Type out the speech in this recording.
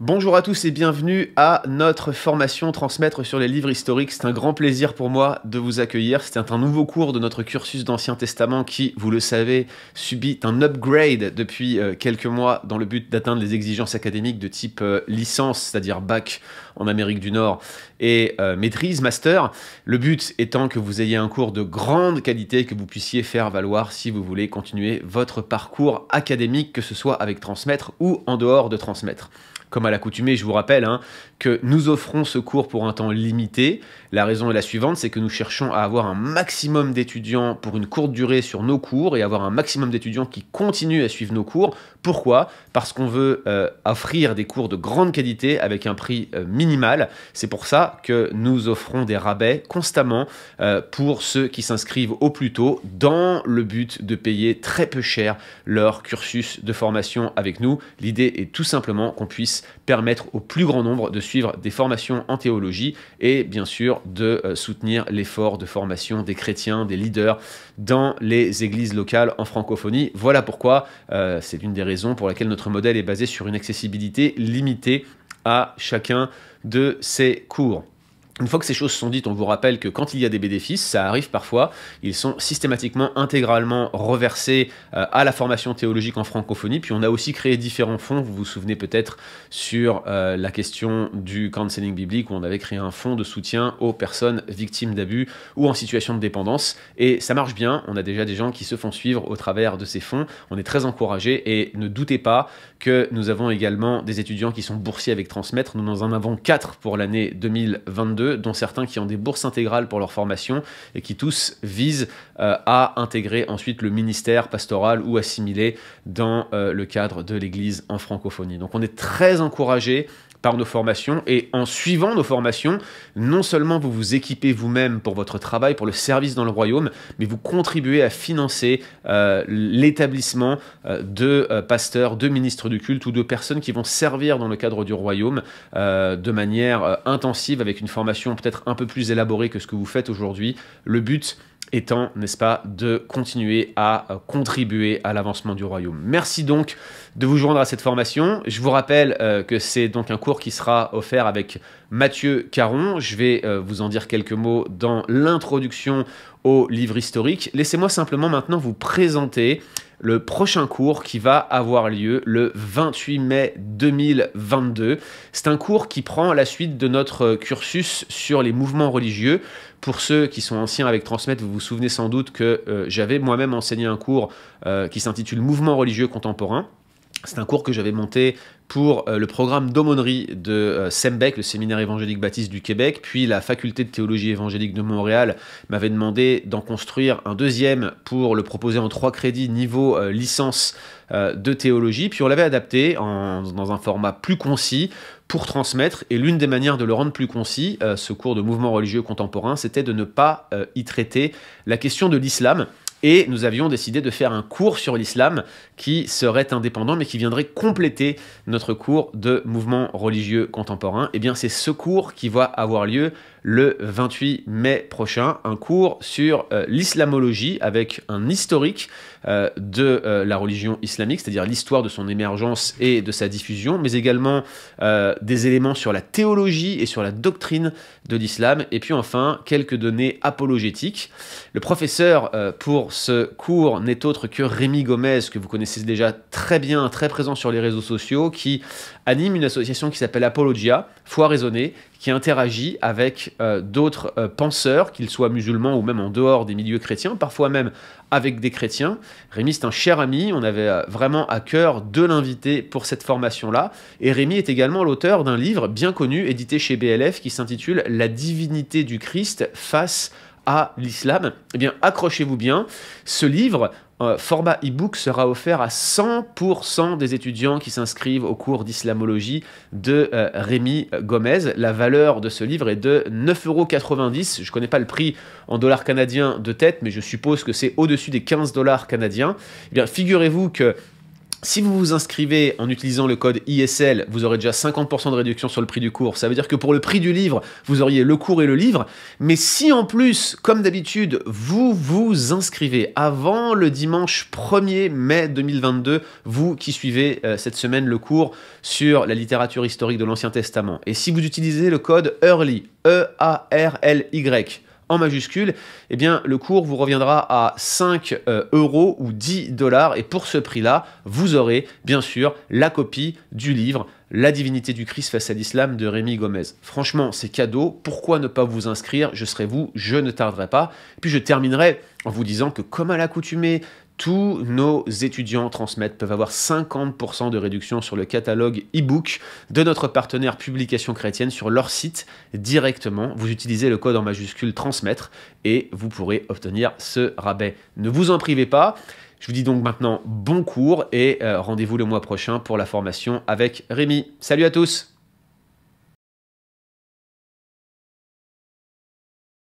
Bonjour à tous et bienvenue à notre formation Transmettre sur les livres historiques. C'est un grand plaisir pour moi de vous accueillir. C'est un nouveau cours de notre cursus d'Ancien Testament qui, vous le savez, subit un upgrade depuis quelques mois dans le but d'atteindre les exigences académiques de type licence, c'est-à-dire bac en Amérique du Nord et maîtrise, master. Le but étant que vous ayez un cours de grande qualité que vous puissiez faire valoir si vous voulez continuer votre parcours académique, que ce soit avec Transmettre ou en dehors de Transmettre. Comme à l'accoutumée, je vous rappelle que nous offrons ce cours pour un temps limité. La raison est la suivante, c'est que nous cherchons à avoir un maximum d'étudiants pour une courte durée sur nos cours et avoir un maximum d'étudiants qui continuent à suivre nos cours. Pourquoi? Parce qu'on veut offrir des cours de grande qualité avec un prix minimal. C'est pour ça que nous offrons des rabais constamment pour ceux qui s'inscrivent au plus tôt dans le but de payer très peu cher leur cursus de formation avec nous. L'idée est tout simplement qu'on puisse permettre au plus grand nombre de suivre des formations en théologie et bien sûr de soutenir l'effort de formation des chrétiens, des leaders dans les églises locales en francophonie. Voilà pourquoi c'est l'une des raisons pour laquelle notre modèle est basé sur une accessibilité limitée à chacun de ces cours. Une fois que ces choses sont dites, on vous rappelle que quand il y a des bénéfices, ça arrive parfois, ils sont systématiquement, intégralement reversés à la formation théologique en francophonie. Puis on a aussi créé différents fonds, vous vous souvenez peut-être sur la question du counseling biblique, où on avait créé un fonds de soutien aux personnes victimes d'abus ou en situation de dépendance. Et ça marche bien, on a déjà des gens qui se font suivre au travers de ces fonds. On est très encouragés et ne doutez pas que nous avons également des étudiants qui sont boursiers avec Transmettre. Nous en avons 4 pour l'année 2022. Dont certains qui ont des bourses intégrales pour leur formation et qui tous visent à intégrer ensuite le ministère pastoral ou assimilé dans le cadre de l'Église en francophonie. Donc on est très encouragés par nos formations et en suivant nos formations, non seulement vous vous équipez vous-même pour votre travail, pour le service dans le royaume, mais vous contribuez à financer l'établissement de pasteurs, de ministres du culte ou de personnes qui vont servir dans le cadre du royaume de manière intensive avec une formation peut-être un peu plus élaborée que ce que vous faites aujourd'hui. Le but étant, n'est-ce pas, de continuer à contribuer à l'avancement du royaume. Merci donc de vous joindre à cette formation. Je vous rappelle que c'est donc un cours qui sera offert avec Mathieu Caron. Je vais vous en dire quelques mots dans l'introduction au livre historique. Laissez-moi simplement maintenant vous présenter le prochain cours qui va avoir lieu le 28 mai 2022. C'est un cours qui prend la suite de notre cursus sur les mouvements religieux. Pour ceux qui sont anciens avec Transmettre, vous vous souvenez sans doute que j'avais moi-même enseigné un cours qui s'intitule Mouvements religieux contemporains. C'est un cours que j'avais monté pour le programme d'aumônerie de SEMBEC, le Séminaire évangélique baptiste du Québec, puis la faculté de théologie évangélique de Montréal m'avait demandé d'en construire un deuxième pour le proposer en 3 crédits niveau licence de théologie, puis on l'avait adapté dans un format plus concis pour Transmettre, et l'une des manières de le rendre plus concis, ce cours de mouvement religieux contemporain, c'était de ne pas y traiter la question de l'islam. Et nous avions décidé de faire un cours sur l'islam qui serait indépendant, mais qui viendrait compléter notre cours de mouvement religieux contemporain. Et bien, c'est ce cours qui va avoir lieu le 28 mai prochain, un cours sur l'islamologie avec un historique de la religion islamique, c'est-à-dire l'histoire de son émergence et de sa diffusion, mais également des éléments sur la théologie et sur la doctrine de l'islam, et puis enfin quelques données apologétiques. Le professeur pour ce cours n'est autre que Rémi Gomez, que vous connaissez déjà très bien, très présent sur les réseaux sociaux, qui anime une association qui s'appelle Apologia, Foi raisonnée, qui interagit avec d'autres penseurs, qu'ils soient musulmans ou même en dehors des milieux chrétiens, parfois même avec des chrétiens. Rémi, c'est un cher ami, on avait vraiment à cœur de l'inviter pour cette formation-là. Et Rémi est également l'auteur d'un livre bien connu, édité chez BLF, qui s'intitule « La divinité du Christ face à l'islam ». Eh bien, accrochez-vous bien, ce livre, format e-book, sera offert à 100% des étudiants qui s'inscrivent au cours d'islamologie de Rémi Gomez. La valeur de ce livre est de 9,90 €. Je ne connais pas le prix en dollars canadiens de tête, mais je suppose que c'est au-dessus des 15 $ canadiens. Eh bien, figurez-vous que Si vous vous inscrivez en utilisant le code ISL, vous aurez déjà 50% de réduction sur le prix du cours. Ça veut dire que pour le prix du livre, vous auriez le cours et le livre. Mais si en plus, comme d'habitude, vous vous inscrivez avant le dimanche 1er mai 2022, vous qui suivez cette semaine le cours sur la littérature historique de l'Ancien Testament, et si vous utilisez le code EARLY, E-A-R-L-Y, en majuscule, eh bien, le cours vous reviendra à 5 € ou 10 $. Et pour ce prix-là, vous aurez bien sûr la copie du livre La divinité du Christ face à l'islam de Rémi Gomez. Franchement, c'est cadeau. Pourquoi ne pas vous inscrire? Je serai vous, je ne tarderai pas. Et puis je terminerai en vous disant que, comme à l'accoutumée, tous nos étudiants transmettent peuvent avoir 50% de réduction sur le catalogue e-book de notre partenaire Publication Chrétienne sur leur site directement. Vous utilisez le code en majuscule transmettre et vous pourrez obtenir ce rabais. Ne vous en privez pas. Je vous dis donc maintenant bon cours et rendez-vous le mois prochain pour la formation avec Rémi. Salut à tous!